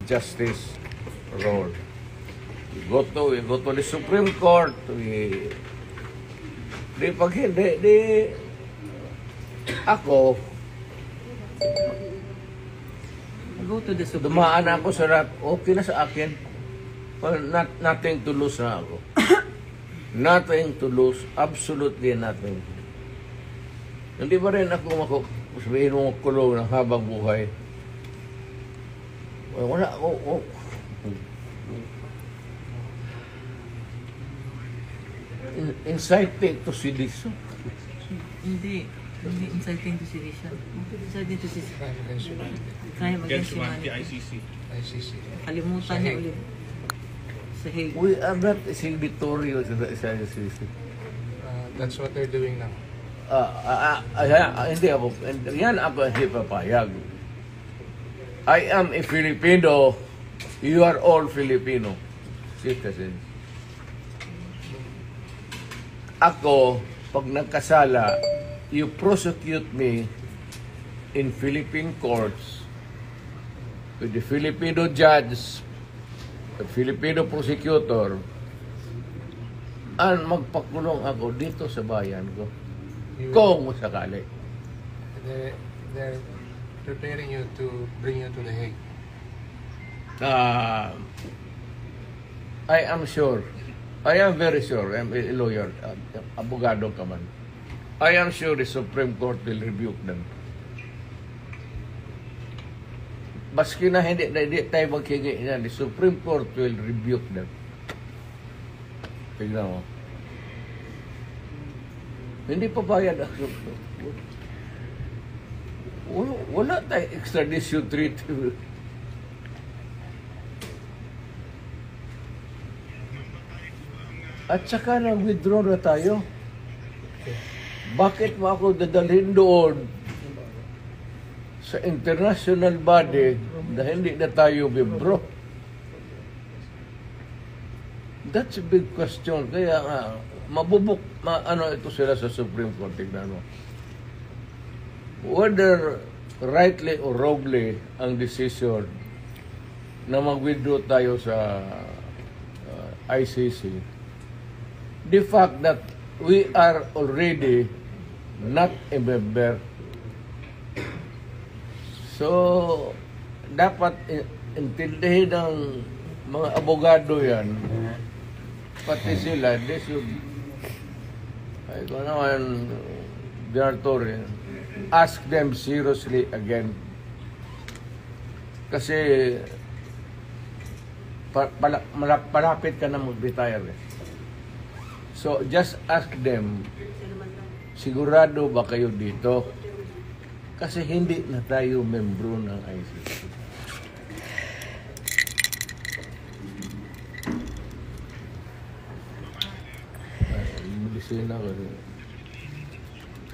justice role. We go to the Supreme Court. Pag hindi, ako, Go to the Supreme dumaan ako sa lahat, okay na sa akin. Well, nothing to lose na ako. Nothing to lose, absolutely nothing. Hindi ba rin ako sabihin mo kulong ng habang buhay? Wala ako. Inciting to sedition. Hindi inciting to sedition. Inciting to sedition. Crime against humanity. ICC. Kalimutan niya ulit. Sa Hague. We are not signatory sa ICC. That's what they're doing now. Hindi ako. Yan ako hindi papayag. I am a Filipino. You are all Filipino citizens. Ako, pag nagkasala, you prosecute me in Philippine courts with the Filipino judge, the Filipino prosecutor, and magpakulong ako dito sa bayan ko. Kung sakali. They're preparing you to bring you to the Hague. I am sure. I am very sure. I'm a lawyer. Abogado ka man. I am sure the Supreme Court will rebuke them. Baski na hindi tayo maghingi na, the Supreme Court will rebuke them. Tignan mo. Hindi pa bayad ang wala tayong extradition treaty. At saka nang-withdraw na tayo. Bakit mo ako dadalhin doon sa international body na hindi na tayo membro? That's a big question. Kaya nga, ito sila sa Supreme Court, tignan mo. Whether rightly or wrongly ang decision na mag-withdraw tayo sa ICC, the fact that we are already not a member. So, dapat intindihin ng mga abogado yan, pati sila, they should, ay ko naman, Torre, ask them seriously again. Kasi, malapit ka na mag-retire. So, just ask them, sigurado ba kayo dito? Kasi hindi na tayo membro ng ICC. Bilisina ko.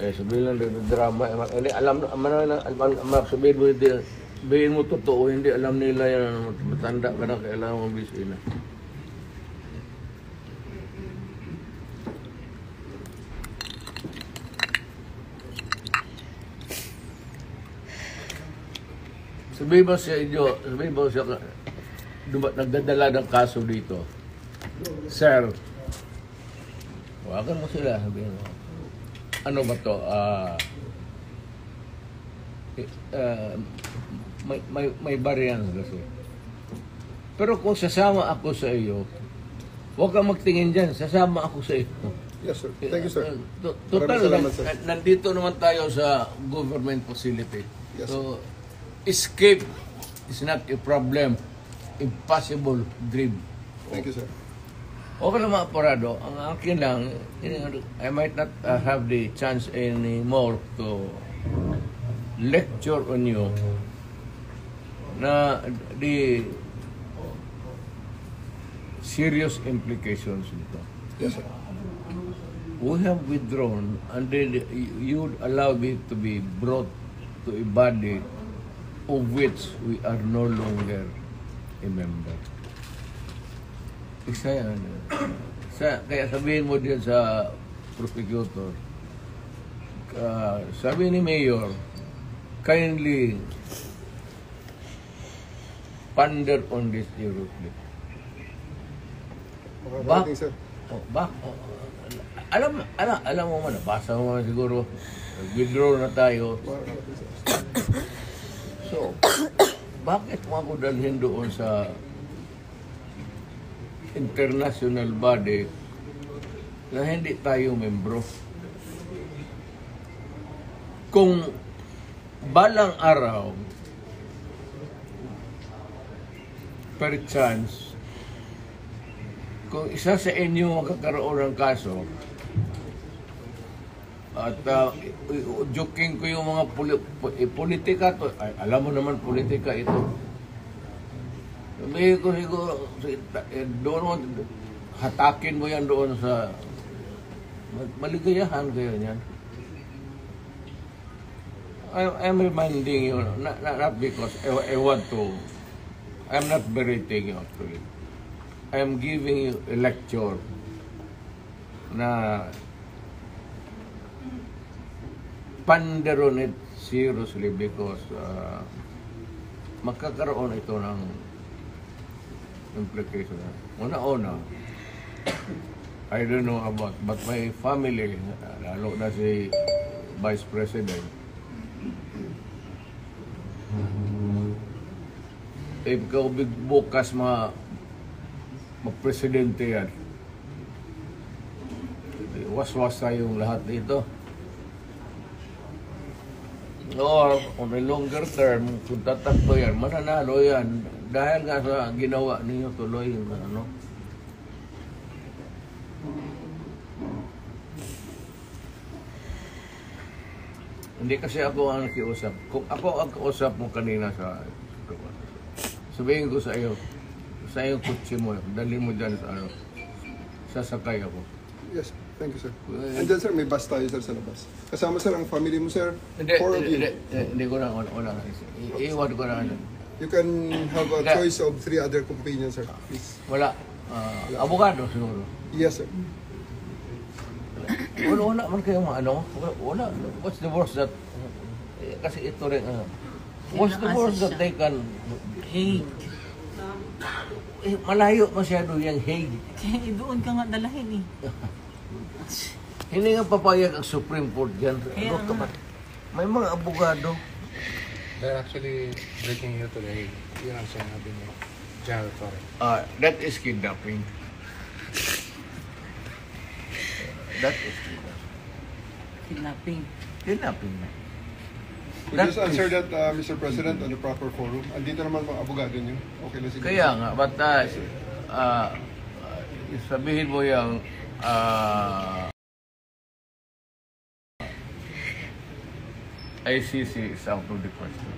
Sabihin lang rin drama. Sabihin mo totoo, hindi alam nila yan. Matanda ka na, kailangan mong bilisina. Sabihin mo siya inyo, sabihin mo siya, nagdadala ng kaso dito. Sir, wakan mo sila, sabihin mo. Ano ba to? May variance kasi. Pero kung sasama ako sa iyo, huwag kang magtingin dyan, sasama ako sa iyo. Yes, sir. Thank you, sir. Total, Salamat, sir. nandito naman tayo sa government facility. Yes, So, escape is not a problem. Impossible dream. Thank you, sir. Okay lang mga parado. Ang akin lang, I might not have the chance anymore to lecture on you na the serious implications nito. Yes, sir. We have withdrawn and then you would allow me to be brought to a body of which we are no longer a member. Isa yan. Kaya sabihin mo din sa prosecutor, sabi ni Mayor, kindly ponder on this seriously. Mga Bak, dating, sir. alam mo man, nabasa mo man siguro, withdraw na tayo. Mga dating, sir. So, bakit mo ako dalhin doon sa international body na hindi tayo membro? Kung balang araw, per chance, kung isa sa inyo makakaroon ng kaso, at joking ko yung mga politika to, ay, alam mo naman politika ito. Sabihin ko siguro, doon mo, hatakin mo yan doon sa maligayahan kayo niyan. I'm reminding you, not because I want to, I'm not berating you actually. I'm giving you a lecture na ponder on it seriously because magkakaroon ito ng implication. Una-una, I don't know about, but my family, lalo na si Vice President, if ikaw bukas mag-presidente yan, waswas tayong lahat dito. Or on a longer term, kung tatakbo yan, mananalo yan. Dahil nga sa ginawa ninyo tuloy yung ano. Hindi kasi ako ang nakiusap. Kung ako ang kausap mo kanina sa sabihin ko sa iyo kutsi mo, dalhin mo dyan sa ano, sasakay ako. Yes, thank you, sir. And then, sir, may bus tayo, sir, sa labas. Kasama, sir, ang family mo, sir. Four of you. Hindi ko na, wala. Iiwan ko na. You can have a choice of 3 other companions, sir. Please. Wala. Abogado siguro. Yes, sir. Wala man kayong ano. Wala. What's the worst that, kasi ito rin, what's the worst that they can, Hague. malayo masyado yung Hague. Kaya doon ka nga dalahin eh. Hindi nga papayag ang Supreme Court dyan. Kaya Ano ka nga. ba? May mga abogado. They're actually breaking you today. Yun ang sinabi ni General Torre. That is kidnapping. That is kidnapping. Kidnapping. Kidnapping na. Could you just answer that, Mr. President, on the proper forum? Andito naman mga abogado niyo. Okay na siguro. Kaya nga, but sabihin mo yung ICC is out of the question.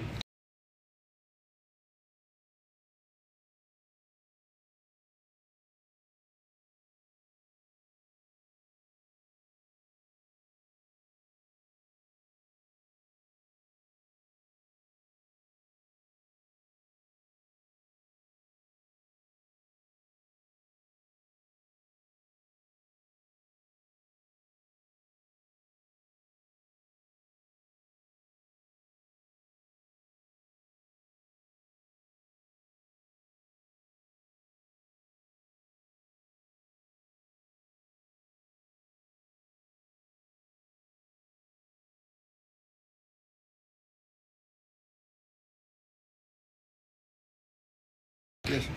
Yes.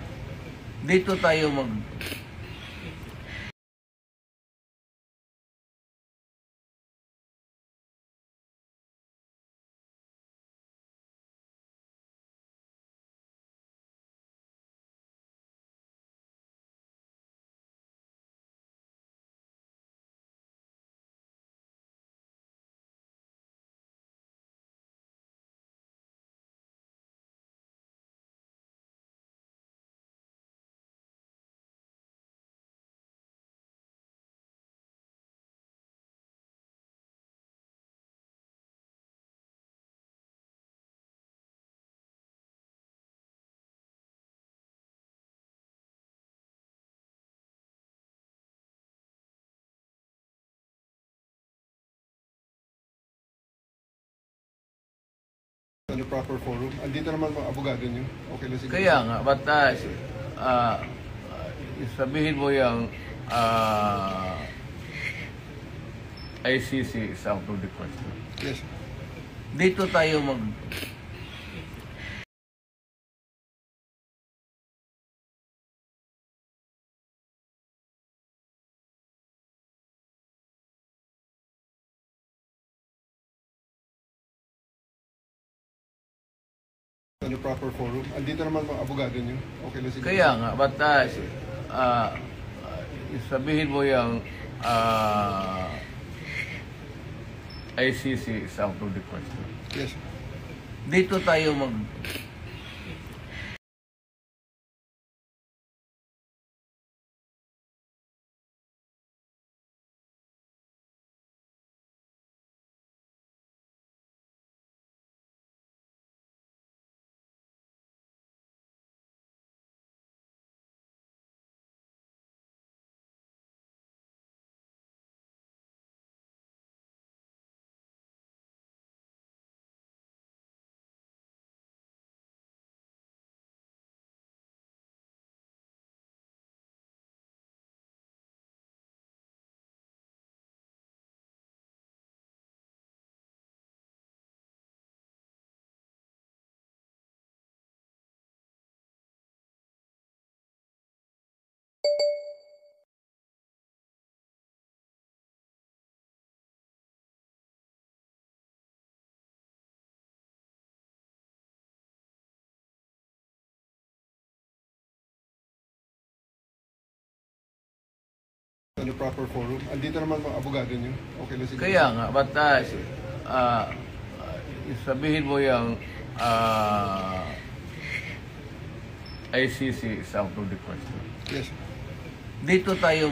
Dito tayo mag on the proper forum. Andito naman mga abogado nyo. Okay lang siguro. Kaya nga, but sabihin mo yung ICC is out of the question. Yes. Dito tayo On the proper forum. Andito naman mga abogado nyo. Okay lang siguro. Kaya nga, but sabihin mo yung ICC is out of the question. Yes. Dito tayo On the proper forum. Andito naman mga abogado nyo. Okay lang siguro. Kaya nga, but sabihin mo yung ICC is out of the question. Yes. Dito tayo